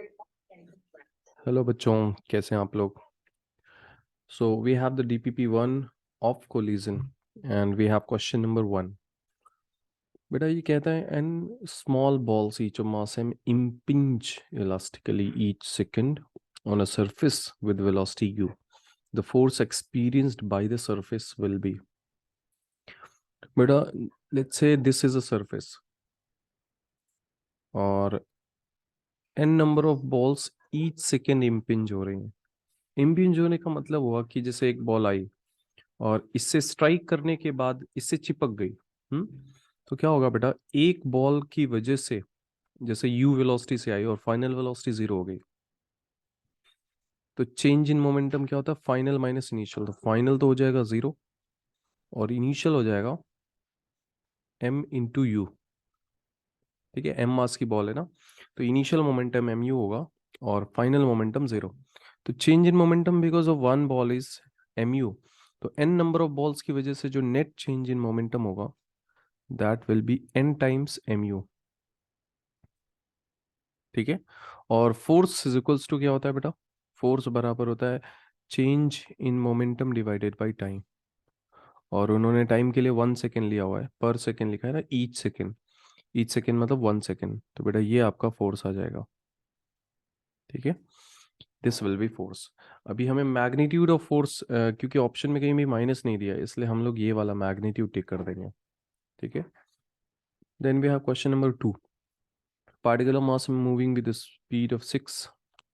Hello बच्चों, कैसे हैं आप लोग? So we have the DPP1 of collision and we have question number 1। बेटा ये कहता है n small balls each of mass m impinge elastically each second on a surface with velocity u. The force experienced by the surface will be. बेटा let's say this is a surface और n number of balls each second impinge हो रही हैं। impinge होने का मतलब हुआ कि जैसे एक बॉल आई और इससे स्ट्राइक करने के बाद इससे चिपक गई। हम्म तो क्या होगा बेटा, एक बॉल की वजह से जैसे यू वेलोसिटी से आई और फाइनल वेलोसिटी 0 हो गई, तो चेंज इन मोमेंटम क्या होता है? Final minus initial. तो फाइनल तो हो जाएगा 0 और इनिशियल हो जाएगा m इंटू यू। ठीक है, m मास की बॉल है ना, तो इनिशियल मोमेंटम एम यू होगा और फाइनल मोमेंटम 0। तो change in momentum because of one ball is m u. तो n नंबर ऑफ बॉल्स की वजह से जो नेट चेंज इन मोमेंटम होगा that will be n times m u. ठीक है, और फोर्स इज इक्वल्स टू क्या होता है बेटा? फोर्स बराबर होता है change in momentum divided by time. और उन्होंने टाइम के लिए 1 सेकेंड लिया हुआ है, पर सेकेंड लिखा है ना, ईच सेकेंड। ईच सेकेंड मतलब 1 सेकेंड, तो बेटा ये आपका फोर्स आ जाएगा। ठीक है, दिस विल बी फोर्स। अभी हमें मैग्नीट्यूड ऑफ फोर्स, क्योंकि ऑप्शन में कहीं भी माइनस नहीं दिया है, इसलिए हम लोग ये वाला मैग्नीट्यूड टिक कर देंगे। ठीक है, then we have question number 2। Particle of mass moving with speed of 6।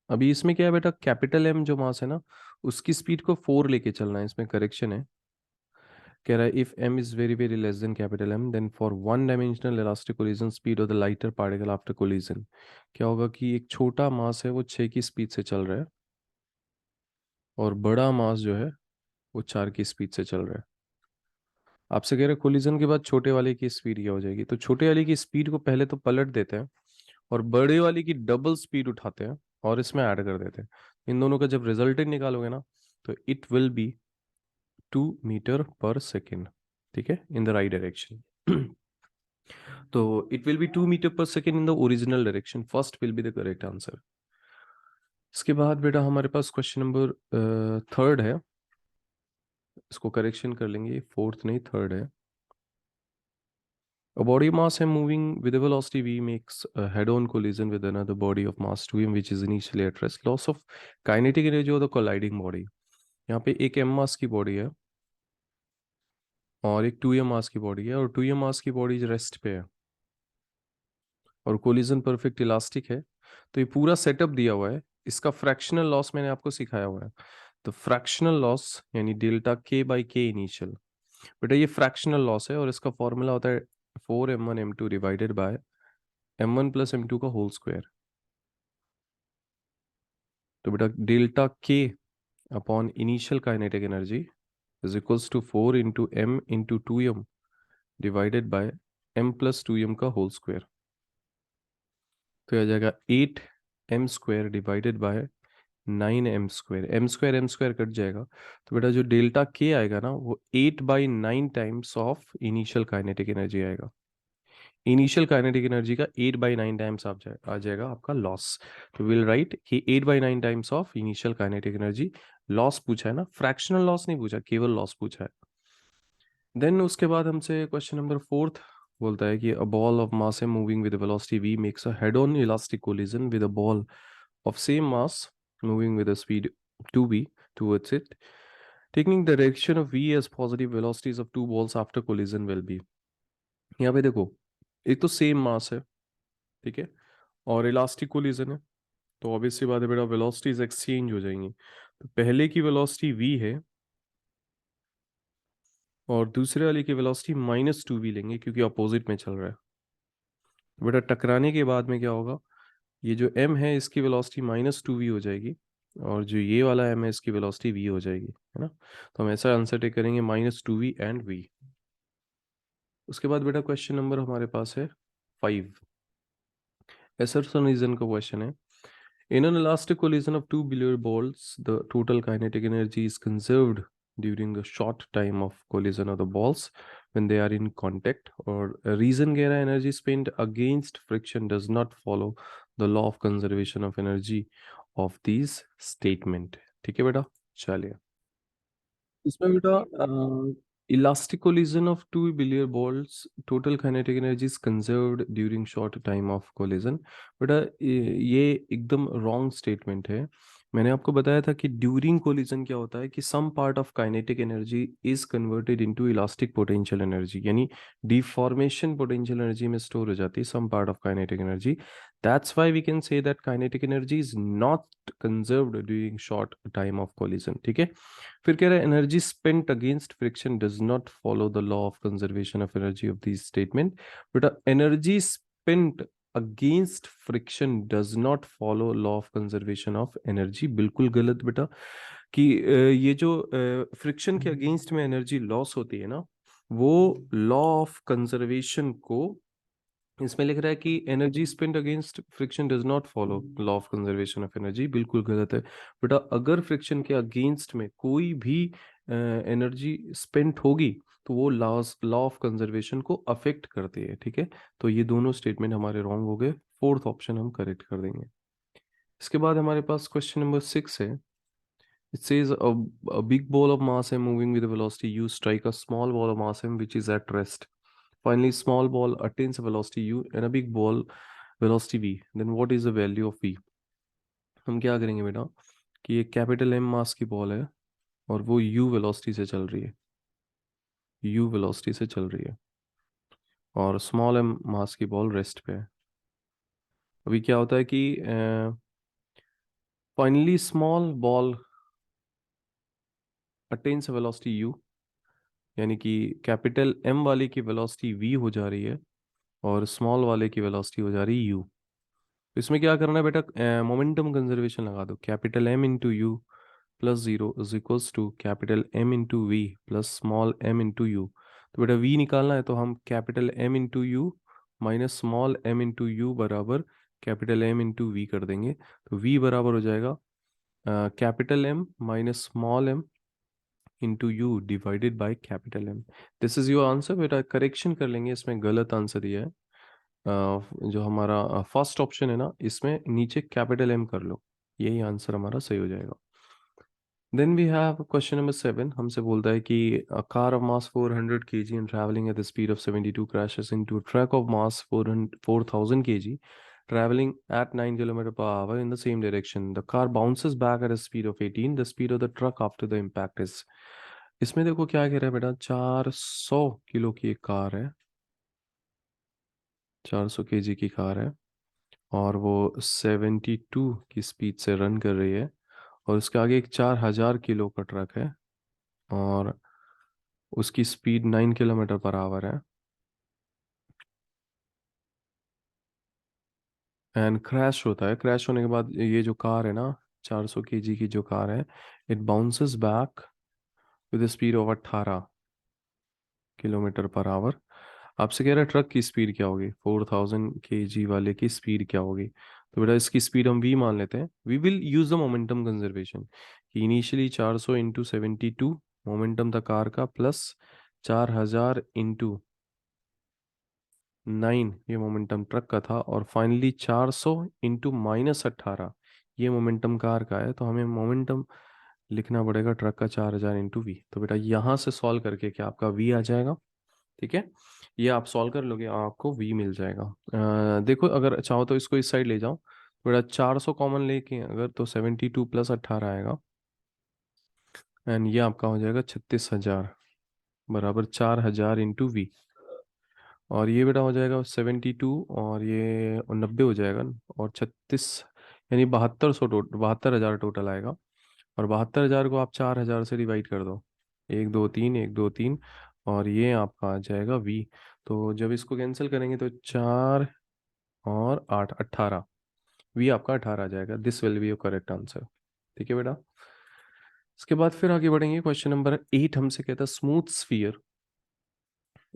अभी इसमें क्या है बेटा, कैपिटल एम जो मास है ना, उसकी स्पीड को 4 लेके चलना है। इसमें करेक्शन है, कह रहा है if m is very very less than capital M then for one dimensional elastic collision speed of the lighter particle after collision. क्या होगा कि एक छोटा मास है वो 6 की स्पीड से चल रहा है और बड़ा मास जो है वो 4 की स्पीड से चल रहा है। आपसे कह रहे हैं कोलिजन के बाद छोटे वाले की स्पीड क्या हो जाएगी, तो छोटे वाले की स्पीड को पहले तो पलट देते हैं और बड़े वाले की डबल स्पीड उठाते हैं और इसमें ऐड कर देते हैं। इन दोनों का जब रिजल्टेंट निकालोगे ना, तो इट विल बी 2 मीटर पर सेकेंड। ठीक है, इन द राइट डायरेक्शन। तो इट विल बी 2 मीटर पर second in the original direction. First will be the correct answer. इसके बाद बेटा हमारे पास क्वेश्चन नंबर 3 है, इसको करेक्शन कर लेंगे, 4th नहीं 3 है। A body mass m moving with a velocity v makes a head-on collision with another body of mass 2m which is initially at rest. Loss of kinetic energy of the colliding body। यहाँ पे एक m मास की body है और एक 2m मास की body है, और 2m मास की बॉडी रेस्ट पे है और कोलिजन परफेक्ट इलास्टिक है। तो ये पूरा सेटअप दिया हुआ है। इसका फ्रैक्शनल लॉस मैंने आपको सिखाया हुआ है। तो फ्रैक्शनल लॉस यानी delta k by k initial, बेटा ये फ्रैक्शनल लॉस है और इसका फॉर्मूला होता है 4m1m2 divided by m1 plus m2 का होल स्क्वायर। तो बेटा delta k upon initial kinetic energy is equals to 4 into m into 2m divided by m plus 2m का होल स्क्वायर। तो यह आ जाएगा 8m² divided by 9m²। m² cut जाएगा, तो बेटा जो डेल्टा k आएगा ना वो 8/9 times of initial kinetic energy आएगा। इनिशियल काइनेटिक एनर्जी का 8/9 टाइम्स आ जाएगा आपका लॉस। तो विल राइट कि 8/9 times of initial kinetic energy loss पूछा है ना, फ्रैक्शनल लॉस नहीं पूछा, केवल लॉस पूछा है। देन उसके बाद हमसे क्वेश्चन नंबर 4 बोलता है कि अ बॉल ऑफ मास है moving with velocity v makes a head on elastic collision with a ball of same mass moving with a speed 2v towards it, taking the direction of v as positive velocities of two balls after collision will be। यहाँ पे देखो, एक तो same mass है, ठीक है, और elastic collision है, तो ऑब्वियसली बात है बेटा वेलोसिटीज एक्सचेंज हो जाएंगी। तो पहले की वेलोसिटी v है और दूसरे वाले की वेलोसिटी -2v लेंगे क्योंकि अपोजिट में चल रहा है। तो बेटा टकराने के बाद में क्या होगा, ये जो m है इसकी वेलोसिटी -2v हो जाएगी और जो ये वाला m है इसकी वेलोसिटी v हो जाएगी, है ना। तो हम ऐसा आंसर टेक करेंगे -2v एंड v। उसके बाद बेटा क्वेश्चन नंबर हमारे पास है 5। एसरसन रीजन का क्वेश्चन है, in an elastic collision of two billiard balls the total kinetic energy is conserved during the short time of collision of the balls when they are in contact। और reason कह रहा है energy spent against friction does not follow the law of conservation of energy of these statement. ठीक है बेटा, चलिए इसमें बेटा elastic collision of two billiard balls, total kinetic energy is conserved during short time of collision. बेटा ये एकदम wrong statement है। मैंने आपको बताया था कि ड्यूरिंग कोलिजन क्या होता है कि some part of kinetic energy is converted into elastic potential energy, यानी डिफॉर्मेशन पोटेंशियल एनर्जी में स्टोर हो जाती है some part of kinetic energy. That's why we can say that kinetic energy is not conserved during short time of collision. ठीक है, फिर कह रहा है energy spent against friction does not follow the law of conservation of energy of this statement. बेटा energy spent against friction does not follow law of conservation of energy, बिल्कुल गलत बेटा। कि ये जो फ्रिक्शन के अगेंस्ट में एनर्जी लॉस होती है ना, वो लॉ ऑफ कंजर्वेशन को इसमें लिख रहा है कि energy spent against friction does not follow law of conservation of energy, बिल्कुल गलत है बेटा। अगर फ्रिक्शन के अगेंस्ट में कोई भी एनर्जी स्पेंट होगी तो वो लॉ ऑफ कंजर्वेशन को अफेक्ट करती है। ठीक है, तो ये दोनों स्टेटमेंट हमारे रॉन्ग हो गए, फोर्थ ऑप्शन हम करेक्ट कर देंगे। इसके बाद हमारे पास क्वेश्चन नंबर 6 है। It says a big ball of mass m moving with a velocity u strike a small ball of mass m which is at rest. Finally, small ball attains a velocity u and a big ball velocity v. Then what is the value of v? हम क्या करेंगे बेटा कि एक capital M मास की ball है और वो u वेलोसिटी से चल रही है, u वेलोसिटी से चल रही है, और स्मॉल एम मास की बॉल रेस्ट पे है। अभी क्या होता है कि finally small ball attains a velocity u, यानी कि कैपिटल एम वाले की वेलोसिटी v हो जा रही है और स्मॉल वाले की वेलोसिटी हो जा रही है u। तो इसमें क्या करना है बेटा, मोमेंटम कंजर्वेशन लगा दो। Capital M into u plus zero is equals to capital M into v plus small m into u. तो बेटा v निकालना है तो हम capital M into u minus small m into u बराबर कैपिटल M इंटू वी कर देंगे। तो v बराबर हो जाएगा capital M minus small m into u divided by capital M। This is your answer बेटा। करेक्शन कर लेंगे, इसमें गलत आंसर दिया है। जो हमारा फर्स्ट ऑप्शन है ना, इसमें नीचे कैपिटल एम कर लो, यही आंसर हमारा सही हो जाएगा। Then we have question number 7। हमसे बोलता है कि car of mass 400 kg and travelling at the speed of 72 crashes into a truck of mass 4000 kg traveling at 9 kilometer per hour in the same direction. The car bounces back at a speed of 18. The speed of the truck after the impact is। इसमें देखो क्या कह रहा है बेटा, 400 kilo की एक car है, 400 kg की कार है और वो 72 की स्पीड से रन कर रही है, और उसके आगे एक 4000 किलो का ट्रक है और उसकी स्पीड 9 किलोमीटर पर आवर है। एंड क्रैश होता है, क्रैश होने के बाद ये जो कार है ना, 400 केजी की जो कार है, it bounces back with speed of 18 kilometre per hour. आपसे कह रहा है ट्रक की स्पीड क्या होगी, 4000 kg वाले की स्पीड क्या होगी। तो बेटा इसकी स्पीड हम v मान लेते हैं। We will use the momentum conservation कि इनिशियली 400 इंटू 72 मोमेंटम था कार का, प्लस 4000 इंटू 9 ये मोमेंटम ट्रक का था, और फाइनली 400 इंटू माइनस 18 ये मोमेंटम कार का है। तो हमें मोमेंटम लिखना पड़ेगा ट्रक का 4000 इंटू वी। तो बेटा यहाँ से सॉल्व करके क्या आपका वी आ जाएगा। ठीक है, ये आप सॉल्व कर लोगे, आपको v मिल जाएगा। देखो अगर चाहो तो इसको इस साइड ले जाओ, थोड़ा 400 कॉमन लेके अगर तो 72 प्लस 18 आएगा, एंड ये आपका हो जाएगा 36,000 बराबर 4000 इंटू वी। और ये बेटा हो जाएगा 72 और ये 90 हो जाएगा, और 36 यानी 72,000 टोटल आएगा। और 72,000 को आप 4000 से डिवाइड कर दो, एक दो तीन, एक दो तीन, और ये आपका आ जाएगा v। तो जब इसको कैंसिल करेंगे तो 4 और 8 18, v आपका 18 आ जाएगा। This will be your correct answer. ठीक है बेटा, इसके बाद फिर आगे बढ़ेंगे। क्वेश्चन नंबर 8 हमसे कहता है स्मूथ स्फीयर,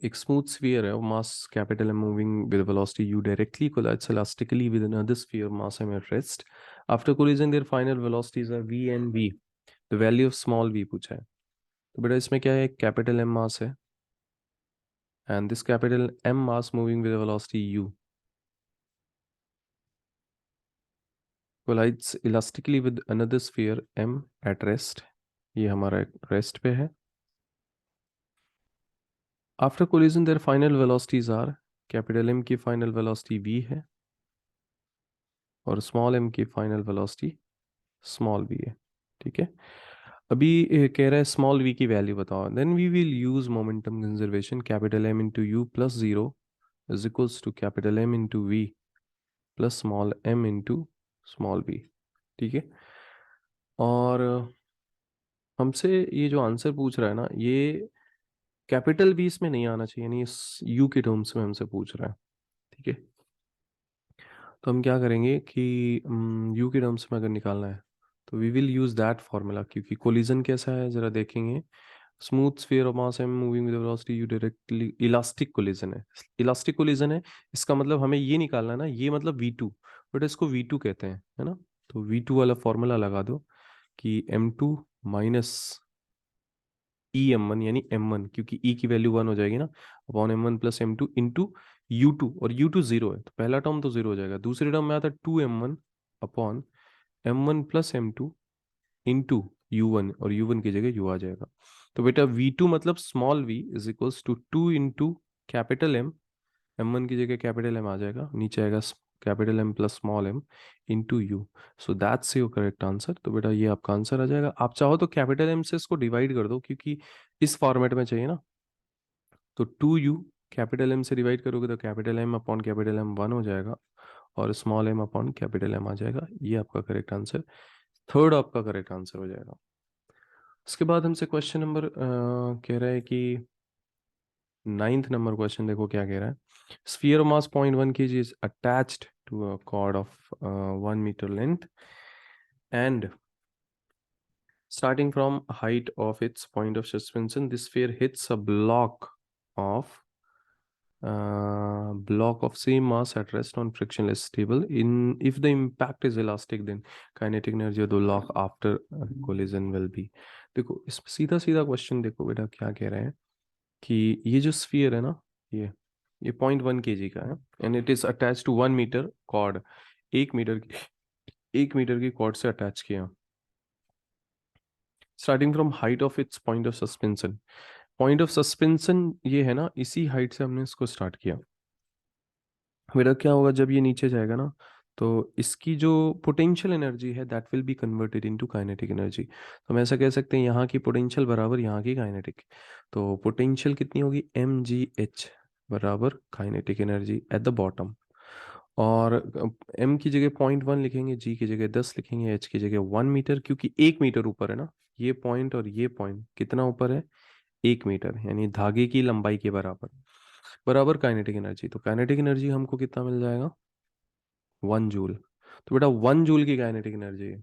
एक स्मूथ स्फीयर है, मास कैपिटल है, moving with velocity u directly collides elastically with another sphere mass m at rest. After collision their final velocities are v and v. The value of small v पूछा है। तो बेटा इसमें क्या है, capital M मास है and this capital M mass moving with a velocity u. Collides elastically with another sphere m at rest, ये हमारा रेस्ट पे है। After collision their final velocities are, capital M की फाइनल वेलोसिटी v है और small m की final velocity small v है। ठीक है, अभी कह रहा है स्मॉल v की वैल्यू बताओ। Then we will use momentum conservation, capital M into u plus zero is equals to capital M into v plus small m into small v। ठीक है, और हमसे ये जो आंसर पूछ रहा है ना, ये कैपिटल V इसमें नहीं आना चाहिए, यानी इस u के टर्म्स में हमसे पूछ रहा है। ठीक है, तो हम क्या करेंगे कि u के टर्म्स में अगर निकालना है तो we will use that formula, क्योंकि कोलिजन कैसा है जरा देखेंगे। Smooth sphere of mass m moving with velocity u directly, elastic collision है, इलास्टिक कोलिजन है। इसका मतलब हमें ये निकालना है ना, ये मतलब v2, बट इसको v2 कहते हैं, है ना। तो v2 वाला फॉर्मूला लगा दो कि m2 minus E M one, यानी m1, क्योंकि e की वैल्यू 1 हो जाएगी ना, upon m1 plus m2 into u2, और u2 जीरो है तो पहला टर्म तो जीरो हो जाएगा, दूसरे टर्म में आता है 2m1 upon m1 plus m2 into u1, और u1 की जगह u आ जाएगा। तो बेटा v2 मतलब small v is equals to 2 into capital M, m1 की जगह कैपिटल M आ जाएगा, नीचे आएगा capital M plus small m into you. So that's your correct answer. तो बेटा ये आपका आंसर आ जाएगा। आप चाहो तो कैपिटल M से इसको डिवाइड कर दो, क्योंकि इस फॉर्मेट में चाहिए ना। तो 2u कैपिटल M से डिवाइड करोगे तो capital M upon capital M 1 हो जाएगा, और small m upon capital M आ जाएगा। ये आपका करेक्ट आंसर, थर्ड आपका करेक्ट आंसर हो जाएगा। उसके बाद हमसे क्वेश्चन नंबर कह रहा है कि नाइन्थ नंबर क्वेश्चन देखो क्या कह रहा है। Sphere mass 0.1 kg is attached to a cord of 1 metre length and starting from height of its point of suspension, this sphere hits a block of same mass at rest on frictionless stable. In if the impact is elastic, then kinetic energy of the block after collision will be। देखो इस सीधा सीधा question देखो बेटा क्या कह रहे हैं कि ये जो स्फीयर है ना, ये 0.1 kg का है, and it is attach to 1 metre cord, 1 metre की कॉर्ड से अटैच किया, starting from height of its point of suspension. Point of suspension ये है ना, इसी हाइट से हमने इसको स्टार्ट किया। मेरा क्या होगा जब ये नीचे जाएगा ना, तो इसकी जो पोटेंशियल एनर्जी है that will be converted into kinetic energy. तो हम ऐसा कह सकते हैं यहाँ की पोटेंशियल बराबर यहाँ की काइनेटिक। तो पोटेंशियल कितनी होगी, mgh बराबर kinetic energy at the bottom. और m की जगह 0.1 लिखेंगे, g की जगह 10 लिखेंगे, h की जगह 1 मीटर, क्योंकि 1 मीटर ऊपर है ना ये पॉइंट, और ये पॉइंट कितना ऊपर है, 1 मीटर, यानी धागे की लंबाई के बराबर, बराबर काइनेटिक एनर्जी। तो काइनेटिक एनर्जी हमको कितना मिल जाएगा, 1 जूल। तो बेटा 1 जूल की काइनेटिक एनर्जी है।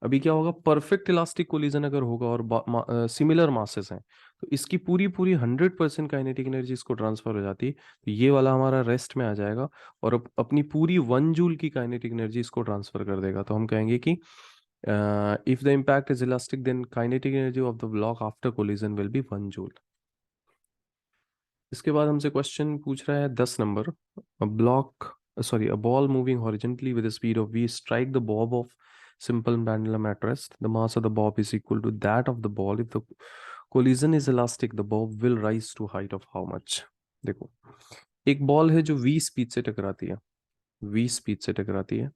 अभी क्या होगा, परफेक्ट इलास्टिक कोलिजन अगर होगा और सिमिलर मासेस हैं, तो इसकी पूरी पूरी 100% काइनेटिक एनर्जी इसको ट्रांसफर हो जाती है, तो ये वाला हमारा रेस्ट में आ जाएगा, और अपनी पूरी 1 जूल की काइनेटिक एनर्जी इसको ट्रांसफर कर देगा। तो हम कहेंगे कि if the impact is elastic then kinetic energy of the block after collision will be 1 joule. इसके बाद हमसे क्वेश्चन पूछ रहा है 10 नंबर। Block sorry, a ball moving horizontally with a speed of v strike the bob of simple pendulum at rest. The mass of the bob is equal to that of the ball. If the collision is elastic, the bob will rise to height of how much? देखो एक ball है जो v speed से टकराती है, v speed से टकराती है,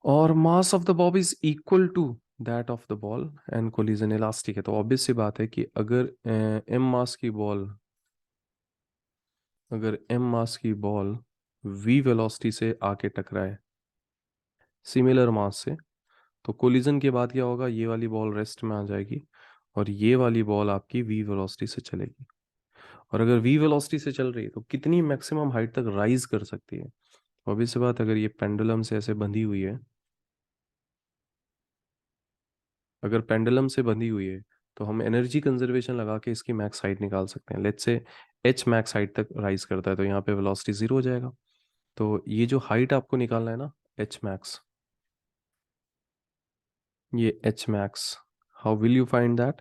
और mass of the bob is equal to that of the ball and collision elastic है। तो ऑब्वियस सी बात है कि अगर m मास की बॉल, अगर m मास की बॉल v वेलोसिटी से आके टकराए सिमिलर मास से, तो कोलिजन के बाद क्या होगा, ये वाली बॉल रेस्ट में आ जाएगी, और ये वाली बॉल आपकी v वेलोसिटी से चलेगी। और अगर v वेलोसिटी से चल रही है तो कितनी मैक्सिमम हाइट तक राइज कर सकती है। ऑब्वियस सी बात, अगर ये पेंडुलम से ऐसे बंधी हुई है, अगर पेंडुलम से बंधी हुई है तो हम एनर्जी कंजर्वेशन लगा के इसकी मैक्स हाइट निकाल सकते हैं। Let's say h max height तक राइज करता है, तो यहाँ पे वेलोसिटी जीरो हो जाएगा। तो ये जो हाइट आपको निकालना है ना, एच मैक्स, ये H max, how will you find that?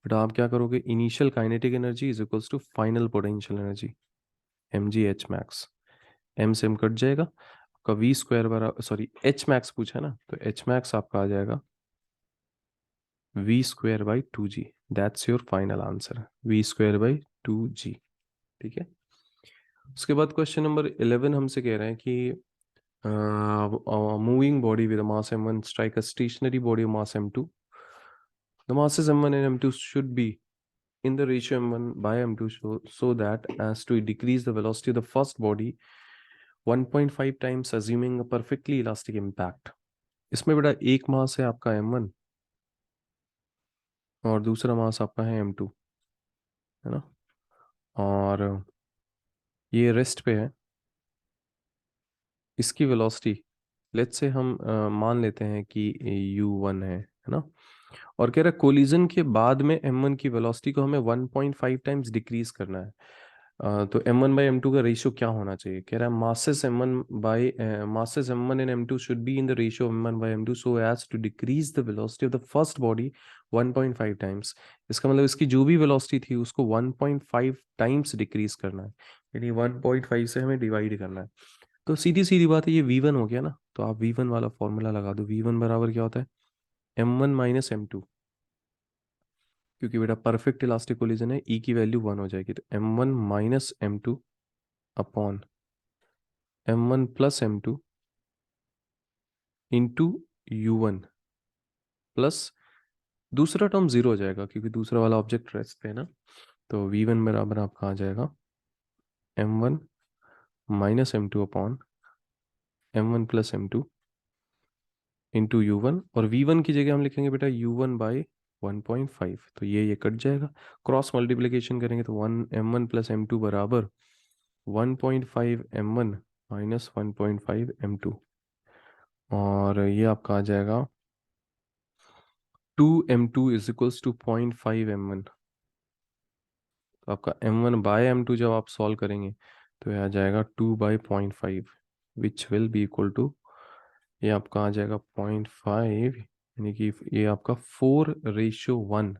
But आप क्या करोगे, initial kinetic energy is equals to final potential energy, M G H max, M से एम कट जाएगा, आपका वी स्क्वायर बराबर, सॉरी एच मैक्स पूछा है ना, तो एच मैक्स आपका आ जाएगा V square by two G. That's your final answer, V square by two G. ठीक है। उसके बाद क्वेश्चन नंबर 11 हमसे कह रहे हैं कि moving body with a mass m1 strike a stationary body of mass m2. The masses m1 and m2 should be in the ratio m1 by m2 so that as to decrease the velocity of the first body 1.5 times assuming a perfectly elastic impact. इसमें बेटा एक मास है आपका m1 और दूसरा मास आपका है m2, है ना, और ये रेस्ट पे है। इसकी वेलोसिटी लेट्स से हम मान लेते हैं कि u1 है ना, और कह रहा है कोलिजन के बाद में m1 की वेलोसिटी को हमें 1.5 टाइम्स डिक्रीज करना है। तो m1 बाई m2 का रेशियो क्या होना चाहिए? कह रहा है masses m1 and m2 should be in the ratio of m1 by m2 so as to decrease the velocity of the first body 1.5 times. इसका मतलब इसकी जो भी वेलोसिटी थी उसको 1.5 टाइम्स डिक्रीज करना है, यानी 1.5 से हमें डिवाइड करना है। तो सीधी सीधी बात है, ये v1 हो गया ना, तो आप v1 वाला फॉर्मूला लगा दो। v1 बराबर क्या होता है? m1 माइनस m2, क्योंकि बेटा परफेक्ट इलास्टिक कोलिजन है, ई की वैल्यू 1 हो जाएगी, तो m1 minus m2 upon m1 plus m2 into u1 plus दूसरा टर्म जीरो हो जाएगा क्योंकि दूसरा वाला ऑब्जेक्ट रेस्ट पे है ना, तो v1 बराबर आपका आ जाएगा m1 minus m2 upon m1 plus m2 into u1, और v1 की जगह हम लिखेंगे बेटा u1 बाई 1.5, तो ये कट जाएगा। क्रॉस मल्टीप्लिकेशन करेंगे तो m1 प्लस m2 बराबर 1.5 m1 माइनस 1.5 m2, और ये आपका आ जाएगा 2m2 is equals to 0.5 m1। तो आपका m1 बाय m2 जब आप सॉल्व करेंगे तो ये आ जाएगा 2 by 0.5 which will be equal to, ये आपका आ जाएगा 0.5, यानी कि ये आपका 4:1,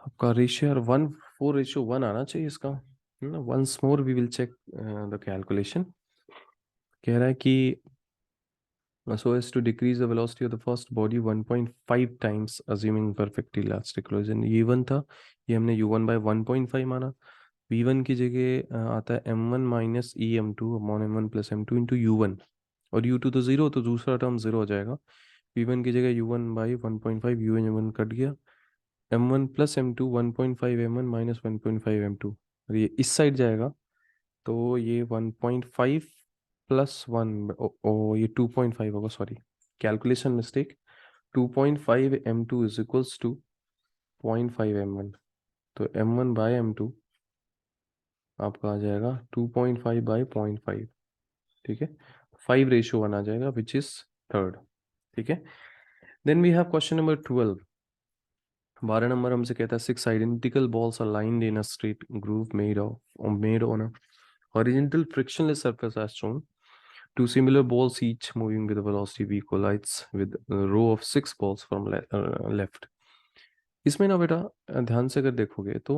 आपका रेशियो 4:1 आना चाहिए इसका, है ना। Once more we will check the calculation. कह रहा है कि so as to decrease the velocity of the first body 1.5 times assuming perfect elastic collision। ये 1 था, ये हमने u1 बाय 1.5 माना। v1 की जगह आता है m1 minus E m2 upon m1 plus m2 into u1, और u2 तो जीरो, तो दूसरा टर्म जीरो हो जाएगा। v1 की जगह u1 बाई 1.5, u1 कट गया, m1 plus m2 1.5 m1 minus 1.5 m2, और ये इस साइड जाएगा, तो ये 1.5 प्लस 1, ओ ये 2.5 होगा, sorry calculation mistake. 2.5 m2 is equals to 0.5 m1, तो m1 बाय m2 आपका आ जाएगा 2.5 बाई 0.5। ठीक है, 5:1 आ जाएगा विच इज थर्ड। ठीक है, देन वी हैव क्वेश्चन नंबर 12। 12 नंबर हमसे कहता है 6 identical balls are lined in a straight groove made on a horizontal frictionless surface as shown. Two similar balls each moving with a velocity v collides with a row of 6 balls from left. इसमें ना बेटा ध्यान से अगर देखोगे तो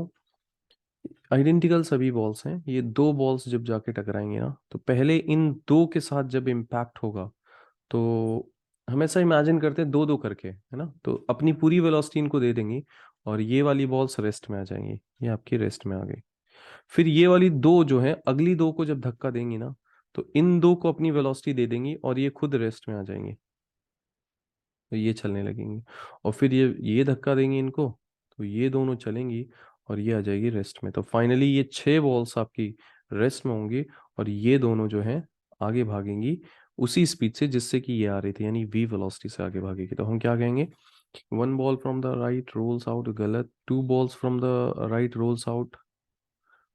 identical सभी balls हैं। ये दो बॉल्स जब जाके टकराएंगे ना, तो पहले इन दो के साथ जब इम्पैक्ट होगा तो हम ऐसा इमेजिन करते हैं दो दो करके, है ना, तो अपनी पूरी वेलोसिटी इनको दे देंगी और ये वाली बॉल्स रेस्ट में आ जाएंगी, ये आपकी रेस्ट में आ गई। फिर ये वाली दो जो है अगली दो को जब धक्का देंगी ना, तो इन दो को अपनी वेलोसिटी दे देंगी और ये खुद रेस्ट में आ जाएंगी, तो ये चलने लगेंगी। और फिर ये धक्का देंगी इनको, तो ये दोनों चलेंगी और ये आ जाएगी रेस्ट में। तो फाइनली ये 6 बॉल्स आपकी रेस्ट में होंगी और ये दोनों जो हैं आगे भागेंगी उसी स्पीड से जिससे कि ये आ रही थी, यानी v वेलोसिटी से आगे भागेगी। तो हम क्या कहेंगे, 1 ball from the right roles out, गलत। 2 balls from the right roles out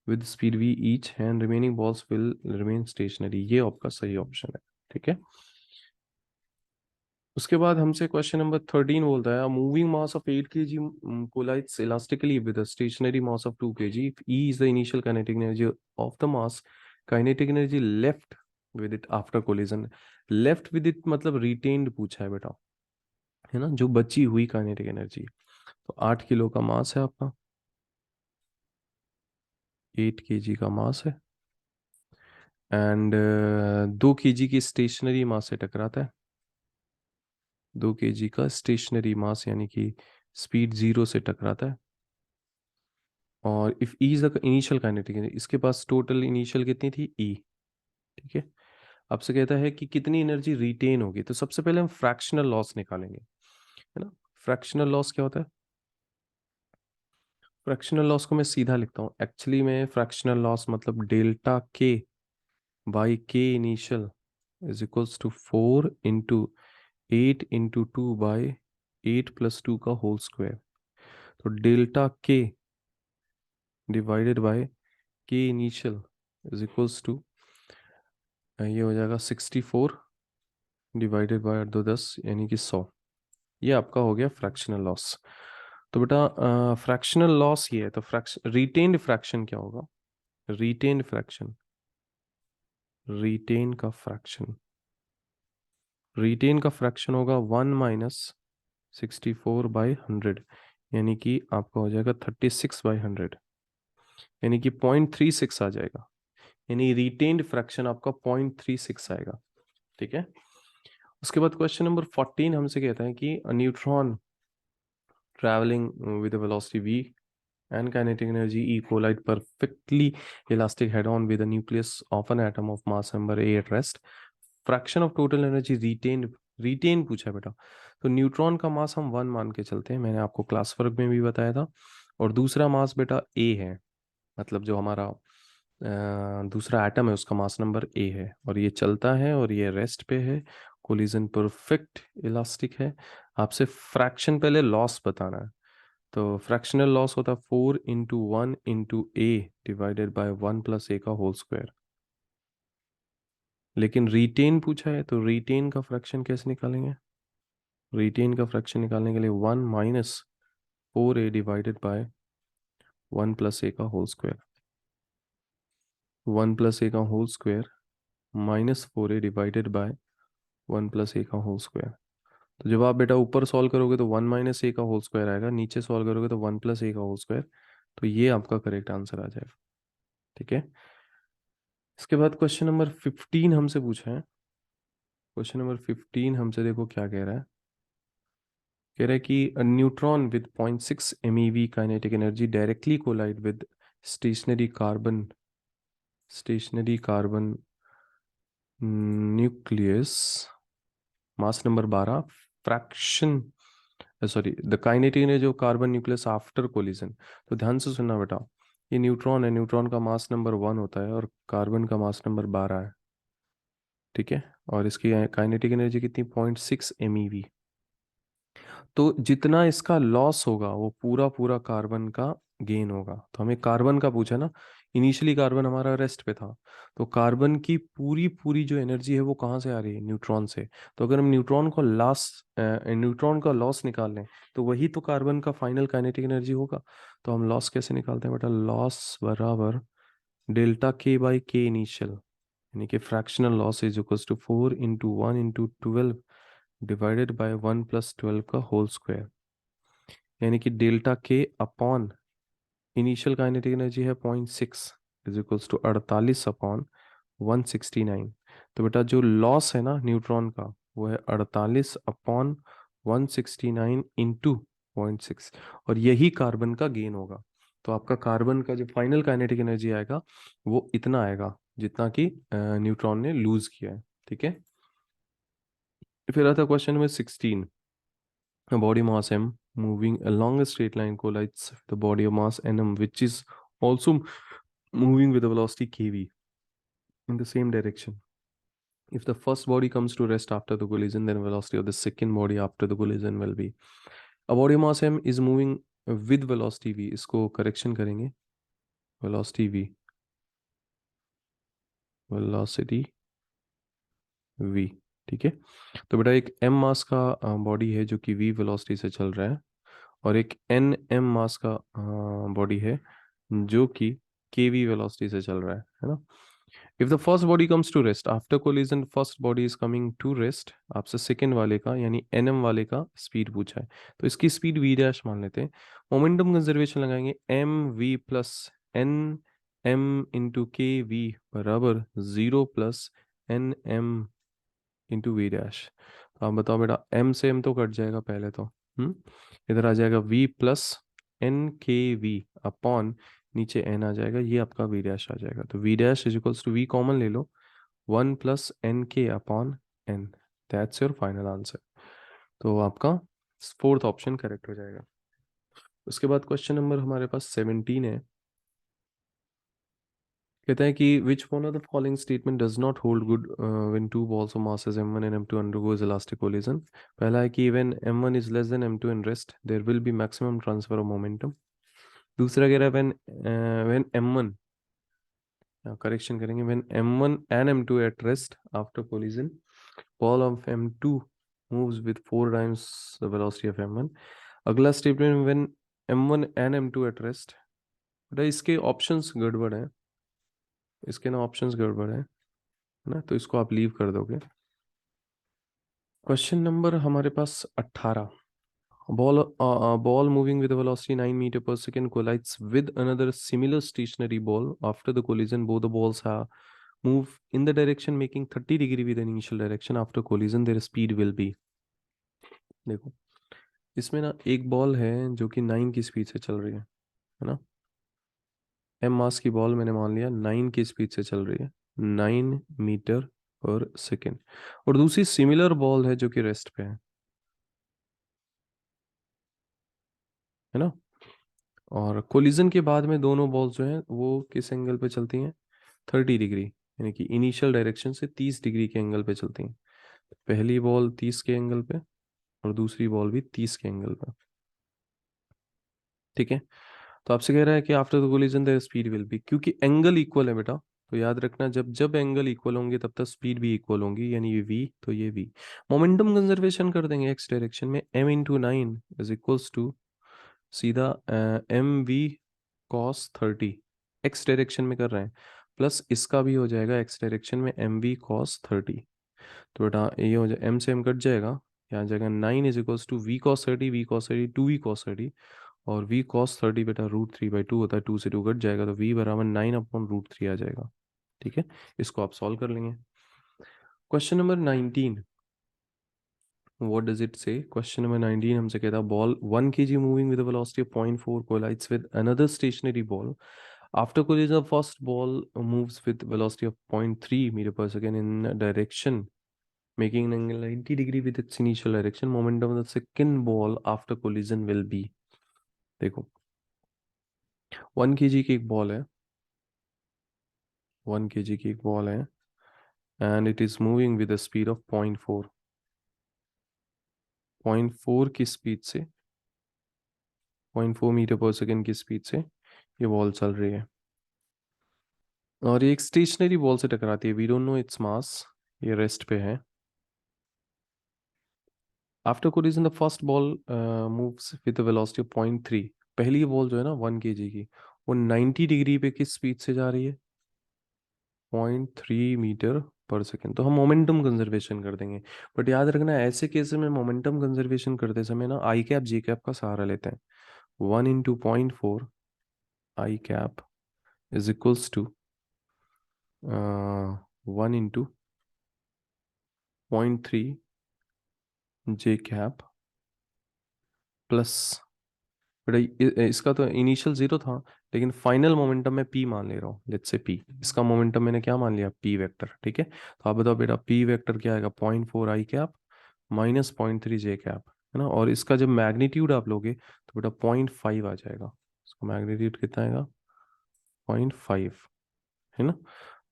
with speed v each, and remaining balls will remain stationary। ये आपका सही ऑप्शन है। ठीक है, उसके बाद हमसे क्वेश्चन नंबर 13 बोलता है moving mass of 8 kg collides elastically with a stationary mass of 2 kg if E is the initial kinetic energy of the mass, kinetic energy left with it after collision। left with it मतलब retained पूछा है बेटा, है ना, जो बची हुई kinetic energy. तो 8 किलो का मास है आपका, 8 kg का मास है, एंड 2 kg की स्टेशनरी मास से टकराता है। 2 kg का स्टेशनरी मास यानी कि स्पीड 0 से टकराता है। और if E is the initial kinetic, इसके पास टोटल इनिशियल कितनी थी, ई। ठीक है, आपसे कहता है कि कितनी एनर्जी रिटेन होगी, तो सबसे पहले हम फ्रैक्शनल लॉस निकालेंगे, है ना। फ्रैक्शनल लॉस क्या होता है? फ्रैक्शनल लॉस को मैं सीधा लिखता हूँ एक्चुअली में। फ्रैक्शनल लॉस मतलब delta k by k initial is equals to 4 into 8 into 2 by 8 + 2 का होल स्क्वायर। तो डेल्टा के डिवाइडेड बाय के इनिशियल इज इक्वल्स टू, ये हो जाएगा 64 डिवाइडेड बाय 8 × 2 = 10 यानी कि 100। ये आपका हो गया फ्रैक्शनल लॉस। तो बेटा फ्रैक्शनल लॉस ये है, तो फ्रैक्शन रिटेन्ड फ्रैक्शन क्या होगा? रिटेन्ड फ्रैक्शन, रिटेन का फ्रैक्शन, रिटेन का फ्रैक्शन होगा 1 - 64/100 यानी कि आपका हो जाएगा 36/100 यानी कि 0.36 आ जाएगा। यानी रिटेन्ड फ्रैक्शन आपका 0.36 आएगा। ठीक है, उसके बाद क्वेश्चन नंबर 14 हमसे कहता है कि neutron travelling with velocity v and kinetic energy E collide perfectly elastic head-on with the nucleus of an atom of mass number A at rest. Fraction of total energy retain पूछा है बेटा। तो neutron का मास हम 1 मान के चलते हैं, मैंने आपको क्लास वर्क में भी बताया था। और दूसरा मास बेटा A है, मतलब जो हमारा दूसरा एटम है उसका मास नंबर A है, और ये चलता है और ये रेस्ट पे है, कोलिजन परफेक्ट इलास्टिक है। आपसे फ्रैक्शन पहले लॉस बताना है। तो फ्रैक्शनल लॉस होता है 4 × 1 × A डिवाइडेड बाय 1 + A का होल स्क्वायर। लेकिन रिटेन पूछा है, तो रिटेन का फ्रैक्शन कैसे निकालेंगे? रिटेन का फ्रैक्शन निकालने के लिए 1 - 4A डिवाइडेड बाय 1 + A का होल स्क्वायर। 1 + A का whole square -4A divided by 1 + A का होल स्क्वायर। तो जब आप बेटा ऊपर सॉल्व करोगे तो 1 - A का होल स्क्वायर आएगा, नीचे सॉल्व करोगे तो 1 + A का होल स्क्वायर। तो ये आपका करेक्ट आंसर आ जाएगा। ठीक है, इसके बाद क्वेश्चन नंबर 15 हमसे पूछा है। क्वेश्चन नंबर 15 हमसे देखो क्या कह रहा है। कह रहा है कि neutron with 0.6 MeV kinetic energy directly collide with stationary carbon nucleus mass number 12 fraction, sorry the kinetic energy जो कार्बन न्यूक्लियस आफ्टर कोलिजन। तो ध्यान से सुनना बेटा, ये न्यूट्रॉन है, न्यूट्रॉन का मास नंबर 1 होता है और कार्बन का मास नंबर 12 है। ठीक है, और इसकी काइनेटिक एनर्जी कितनी, 0.6 MeV। तो जितना इसका लॉस होगा वो पूरा पूरा कार्बन का गेन होगा। तो हमें कार्बन का पूछा ना, इनिशियली कार्बन हमारा रेस्ट पे था, तो कार्बन की पूरी पूरी जो एनर्जी है वो कहाँ से आ रही है, न्यूट्रॉन से। तो अगर हम न्यूट्रॉन का लॉस निकाल लें तो वही तो कार्बन का फाइनल काइनेटिक एनर्जी होगा। तो हम लॉस कैसे निकालते हैं बेटा? लॉस बराबर delta k by k initial, यानी कि fractional loss is equals to 4 × 1 × 12 divided by 1 + 12 का होल स्क्वायर। यानी कि डेल्टा के अपॉन इनिशियल काइनेटिक एनर्जी है 0.6 इज इक्वल्स टू 48/169। तो बेटा जो लॉस है ना न्यूट्रॉन का वो है 48/169 इंटू 0.6, और यही कार्बन का गेन होगा। तो आपका कार्बन का जो फाइनल काइनेटिक एनर्जी आएगा वो इतना आएगा जितना कि न्यूट्रॉन ने लूज किया है। ठीक है, फिर आता question number 16। A body mass m moving along a straight line collides with the body of mass nm, which is also moving with a velocity kv in the same direction. If the first body comes to rest after the collision, then velocity of the second body after the collision will be. A body mass m is moving with velocity v. इसको correction करेंगे, velocity v, velocity v। ठीक है, तो बेटा एक m मास का body है जो कि v वेलोसिटी से चल रहा है, और एक एन एम मास का बॉडी है जो कि के वी वेलोसिटी से चल रहा है ना। If the first body comes to rest after collision, first body is coming to rest, आपसे सेकेंड वाले का यानी एन एम वाले का स्पीड पूछा है, तो इसकी स्पीड वी डैश मान लेते हैं। मोमेंटम कंजर्वेशन लगाएंगे, m v plus n m into k v बराबर 0 plus n m into v dash. तो आप बताओ बेटा, m से m तो कट जाएगा पहले तो। हम्म इधर आ जाएगा v plus n k v upon नीचे n आ जाएगा, ये आपका v डैश आ जाएगा। तो v dash is equals to v common ले लो, 1 plus n k upon n। That's your final answer. तो आपका फोर्थ ऑप्शन करेक्ट हो जाएगा। उसके बाद क्वेश्चन नंबर हमारे पास 17 है। कहता है कि which one of the following statement does not hold good when two balls of masses m1 and m2 undergoes elastic collision। पहला है कि when m1 is less than m2 in rest there will be maximum transfer of momentum। दूसरा कह रहा है when m1, correction करेंगे, when m1 and m2 at rest after collision ball of m2 moves with 4 times the velocity of m1। अगला statement when m1 and m2 at rest, बेटा इसके options गड़बड़ है, इसके ना ऑप्शंस गड़बड़ है ना, तो इसको आप लीव कर दोगे। क्वेश्चन नंबर हमारे पास 18। Ball moving with a velocity 9 meter per second collides with another similar stationary ball. After the collision, both the balls have move in the direction making 30 degree with the initial direction. After collision, their speed will be। देखो, इसमें ना एक ball है जो कि 9 की speed से चल रही है ना। एम मास की बॉल मैंने मान लिया 9 की स्पीड से चल रही है, 9 मीटर पर सेकेंड। और दूसरी सिमिलर बॉल है जो कि रेस्ट पे है ना। और कोलिजन के बाद में दोनों बॉल्स जो हैं वो किस एंगल पे चलती हैं, 30 डिग्री, यानी कि इनिशियल डायरेक्शन से 30 डिग्री के एंगल पे चलती हैं। पहली बॉल 30 के एंगल पे और दूसरी बॉल भी 30 के एंगल पे। ठीक है। तो आपसे कह रहा है कि after the collision there speed will be, क्योंकि एंगल इक्वल है बेटा, तो याद रखना जब जब एंगल इक्वल होंगे तब तक स्पीड भी इक्वल होंगी, यानी ये v तो ये v। मोमेंटम कंजर्वेशन कर देंगे एक्स डायरेक्शन में, m into 9 is equals to सीधा M V cos 30, X direction में कर रहे हैं, प्लस इसका भी हो जाएगा एक्स डायरेक्शन में एम वी कॉस 30। तो बेटा ये हो जाए, एम से एम कट जाएगा, यहाँ जाएगा 9 is equals to v cos 30 two v cos 30। और वी कॉस 30 बेटा √3/2 होता है, 2 से 2 कट जाएगा, तो वी बराबर 9/√3 आ जाएगा। ठीक है, इसको आप सॉल्व कर लेंगे। Question number 19, what does it say? Question number 19 हमसे कहता है ball 1 kg moving with a velocity of 0.4 collides with another stationary ball. After collision, the first ball moves with velocity of 0.3 meter per second in a direction making an angle 90 degree with its initial direction. Momentum of the second ball after collision will be। देखो, 1 kg की एक ball है, 1 kg की एक ball है and it is moving with a speed of 0.4, 0.4 की speed से, 0.4 metre पर सेकेंड की स्पीड से ये बॉल चल रही है और ये एक स्टेशनरी बॉल से टकराती है। We don't know its mass, ये रेस्ट पे है। After collision the first ball moves with velocity of 0.3। पहली बॉल जो है ना 1 kg की, वो 90 डिग्री पे किस स्पीड से जा रही है, 0.3 मीटर पर सेकेंड। तो हम मोमेंटम कंजर्वेशन कर देंगे, बट याद रखना ऐसे केस में मोमेंटम कंजर्वेशन करते समय ना आई कैप जे कैप का सहारा लेते हैं। 1 × 0.4 I cap is equals to 1 × 0.3 J cap plus, बेटा इसका तो इनिशियल 0 था, लेकिन फाइनल मोमेंटम मैं p मान ले रहा हूँ, लेट्स से p, इसका मोमेंटम मैंने क्या मान लिया, p वेक्टर। ठीक है, तो आप बताओ बेटा p वेक्टर क्या आएगा, 0.4 I cap minus 0.3 J cap, है ना। और इसका जब मैग्नीट्यूड आप लोगे तो बेटा 0.5 आ जाएगा, इसका मैग्नीट्यूड कितना आएगा, 0.5, है ना।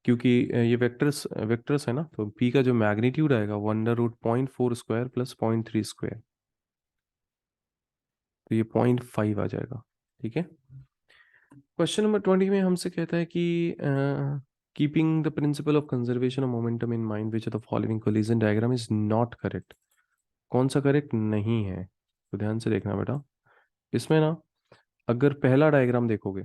क्योंकि ये वेक्टर्स वेक्टर्स है ना, तो p का जो मैग्नीट्यूड आएगा 1√0.4² प्लस 0.3², तो ये 0.5 आ जाएगा। ठीक है। क्वेश्चन नंबर 20 में हमसे कहता है कि keeping the principle of conservation of momentum in mind which of the following collision diagram is not correct. कौन सा करेक्ट नहीं है, तो ध्यान से देखना बेटा। इसमें ना अगर पहला डायग्राम देखोगे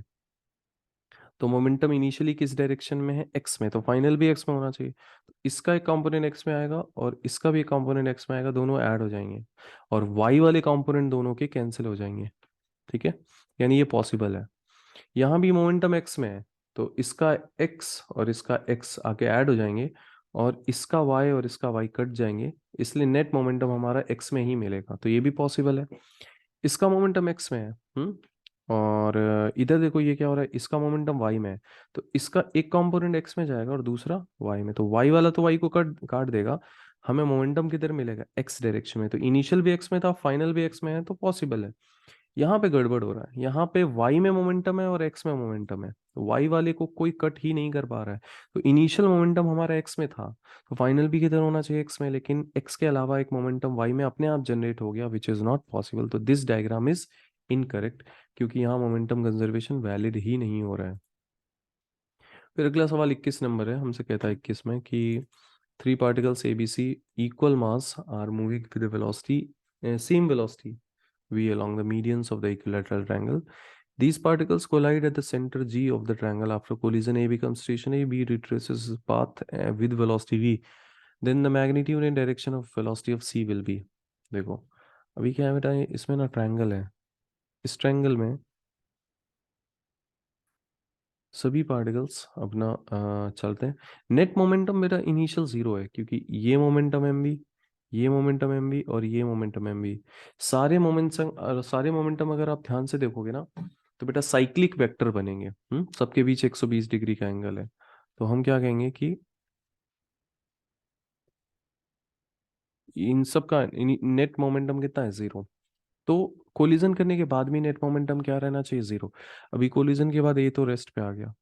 तो मोमेंटम इनिशियली किस डायरेक्शन में है, एक्स में, तो फाइनल भी एक्स में होना चाहिए। तो इसका एक कंपोनेंट एक्स में आएगा और इसका भी एक कंपोनेंट एक्स में आएगा, दोनों ऐड हो जाएंगे और वाई वाले कंपोनेंट दोनों के कैंसिल हो जाएंगे। ठीक है, यानी ये पॉसिबल है। यहाँ भी मोमेंटम एक्स में है, तो इसका x और इसका x आके ऐड हो जाएंगे, और इसका y और इसका y कट जाएंगे, इसलिए नेट मोमेंटम हमारा x में ही मिलेगा। तो ये भी पॉसिबल है, इसका मोमेंटम x में है। और इधर देखो ये क्या हो रहा है, इसका मोमेंटम y में है, तो इसका एक कंपोनेंट x में जाएगा और दूसरा y में, तो y वाला तो y को काट काट देगा, हमें मोमेंटम किधर मिलेगा, x डायरेक्शन में। तो इनिशियल भी x में था, फाइनल भी x में है, तो पॉसिबल है। यहाँ पे गड़बड़ हो रहा है, यहाँ पे y में मोमेंटम है और x में मोमेंटम है, तो y वाले को कोई कट ही नहीं कर पा रहा है। तो इनिशियल मोमेंटम हमारा x में था, तो फाइनल भी किधर होना चाहिए, x में, लेकिन x के अलावा एक मोमेंटम y में अपने आप जनरेट हो गया, विच इज नॉट पॉसिबल। तो दिस डायग्राम इज इनकरेक्ट, क्योंकि यहाँ मोमेंटम कंजर्वेशन वैलिड ही नहीं हो रहा है। फिर अगला सवाल 21 नंबर है, हमसे कहता है 21 में कि three particles A B C equal mass are moving with velocity same velocity v along the medians of the equilateral triangle. These particles collide at the center G of the triangle. After collision, A becomes stationary, B retraces its path with velocity v. Then the magnitude and direction of velocity of C will be. देखो अभी क्या है बेटा, इसमें ना triangle है, इस triangle में सभी पार्टिकल्स अपना चलते हैं। नेट मोमेंटम मेरा इनिशियल जीरो है, क्योंकि ये मोमेंटम एम बी, ये मोमेंटम एम बी और ये मोमेंटम एम बी, सारे मोमेंटम अगर आप ध्यान से देखोगे ना, तो बेटा साइक्लिक वेक्टर बनेंगे। सबके बीच 120 डिग्री का एंगल है, तो हम क्या कहेंगे कि इन सब का नेट मोमेंटम कितना है, जीरो। तो कोलिजन करने के बाद भी नेट मोमेंटम क्या रहना चाहिए, जीरो। अभी कोलिजन के बाद ए तो रेस्ट पे आ गया,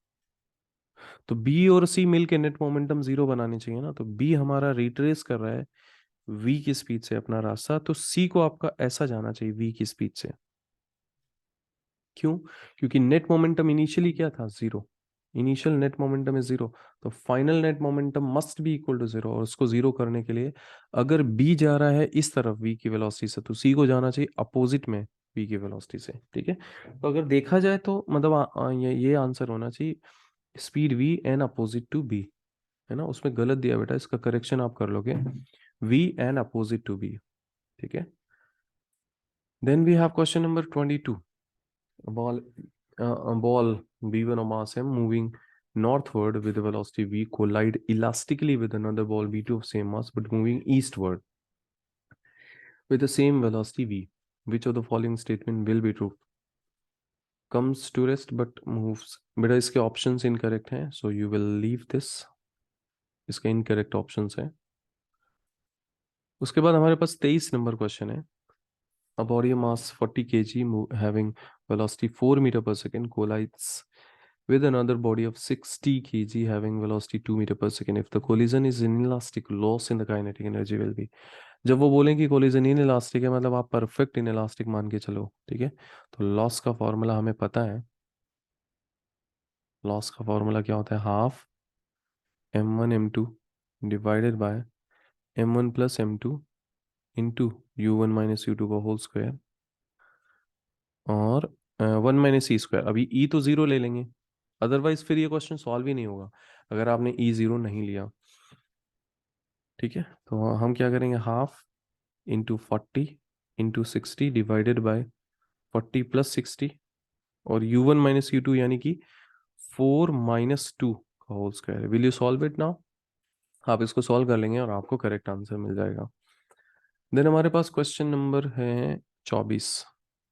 तो बी और सी मिलके नेट मोमेंटम जीरो बनाने चाहिए ना, तो बी हमारा रिट्रेस कर रहा है वी की स्पीड से अपना रास्ता, तो सी को आपका ऐसा जाना चाहिए वी की स्पीड से। क्यों? क्योंकि नेट मोमेंटम इनिशियली क्या था, zero. Initial net momentum is zero, तो final net momentum must be equal to zero, और उसको जीरो करने के लिए अगर बी जा रहा है इस तरफ वी की वेलोसिटी से, तो सी को जाना चाहिए अपोजिट में वी की वेलोसिटी से। ठीक है, तो अगर देखा जाए तो मतलब ये आंसर होना चाहिए speed v n opposite to B, है ना। उसमें गलत दिया बेटा, इसका करेक्शन आप कर लोगे, v n opposite to B. ठीक है, then we have question number 22। ball a ball b1 of mass m moving northward with a velocity v collide elastically with another ball b2 of same mass but moving eastward with the same velocity v. Which of the following statement will be true? Comes to rest but moves, बेटा इसके options incorrect हैं, so you will leave this, इसका incorrect options है। उसके बाद हमारे पास 23 number question है। A body of mass 40 kg having velocity 4 meter per second collides with another body of 60 kg having velocity 2 meter per second. If the collision is inelastic, loss in the kinetic energy will be. जब वो बोलें कि collision inelastic है, मतलब आप perfect inelastic मान के चलो। ठीक है, तो लॉस का फॉर्मूला हमें पता है। लॉस का फॉर्मूला क्या होता है, half m1 m2 divided by m1 plus m2 into u1 minus u2 का होल स्क्वायर, और 1 - e²। अभी ई तो जीरो ले लेंगे, अदरवाइज फिर ये क्वेश्चन सॉल्व ही नहीं होगा अगर आपने ई जीरो नहीं लिया। ठीक है, तो हम क्या करेंगे, half into 40 into 60 divided by 40 plus 60, और u1 माइनस u2 यानी कि 4 - 2 का whole square. Will you solve it now? आप इसको सॉल्व कर लेंगे और आपको करेक्ट आंसर मिल जाएगा। देन हमारे पास क्वेश्चन नंबर है 24।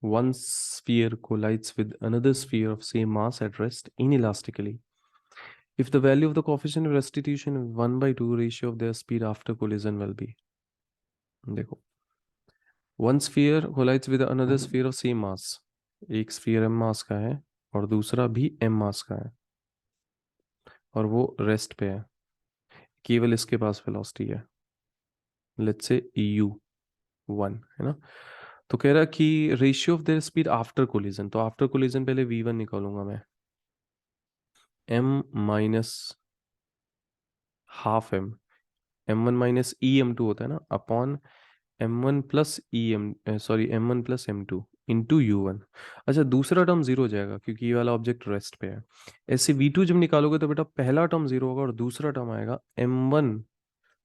One sphere collides with another sphere of same mass at rest inelastically. If the value of the coefficient of restitution is 1/2, ratio of their speed after collision will be. देखो, one sphere collides with another sphere of same mass. एक sphere m मास का है और दूसरा भी m मास का है, और वो रेस्ट पे है, केवल इसके पास वेलोसिटी है, लेट्स से u1, है ना। तो कह रहा कि ratio of their speed after collision, तो आफ्टर कोलिजन पहले v1 निकालूंगा मैं, m minus half m1 minus E m2 होता है ना, upon m1 plus m1 plus m2 into u1। अच्छा, दूसरा टर्म जीरो हो जाएगा क्योंकि ये वाला ऑब्जेक्ट रेस्ट पे है। ऐसे v2 जब निकालोगे तो बेटा पहला टर्म जीरो होगा और दूसरा टर्म आएगा m1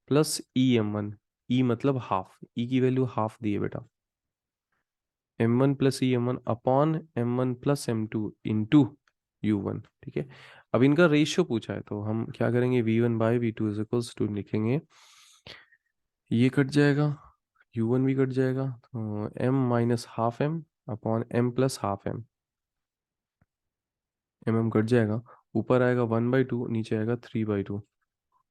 प्लस ई m1, ई मतलब हाफ, ई की वैल्यू हाफ दी है बेटा, m1 प्लस ई m1 upon m1 plus m2 into u1। ठीक है, अब इनका रेशियो पूछा है तो हम क्या करेंगे, v1/v2 इज इक्वल्स टू लिखेंगे, ये कट जाएगा, u1 भी कट जाएगा, तो m minus half m upon m plus half m, mm cut जाएगा, ऊपर आएगा 1/2, नीचे आएगा 3/2,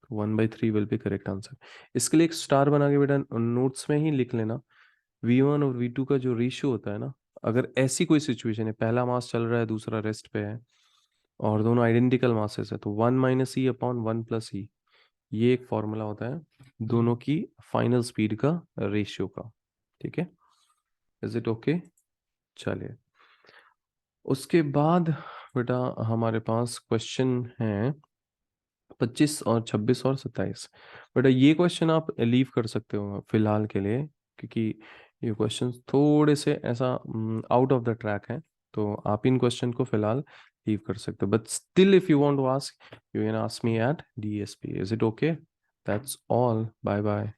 तो 1/3 विल बी करेक्ट आंसर। इसके लिए एक स्टार बना के बेटा नोट्स में ही लिख लेना, v1 और v2 का जो रेशियो होता है ना, अगर ऐसी कोई सिचुएशन है, पहला मास चल रहा है दूसरा रेस्ट पे है और दोनों आइडेंटिकल मासेस है, तो 1 माइनस ई अपॉन 1 प्लस ई, ये एक फॉर्मूला होता है दोनों की फाइनल स्पीड का रेशियो का। ठीक है, इज इट ओके? चलिए, उसके बाद बेटा हमारे पास क्वेश्चन है 25 और 26 और 27। बेटा ये क्वेश्चन आप लीव कर सकते हो फिलहाल के लिए, क्योंकि ये क्वेश्चन थोड़े से ऐसा आउट ऑफ द ट्रैक है, तो आप इन क्वेश्चन को फिलहाल लीव कर सकते हो, but still if you want to ask, you can ask me at DSP। Is it okay? That's all, bye bye.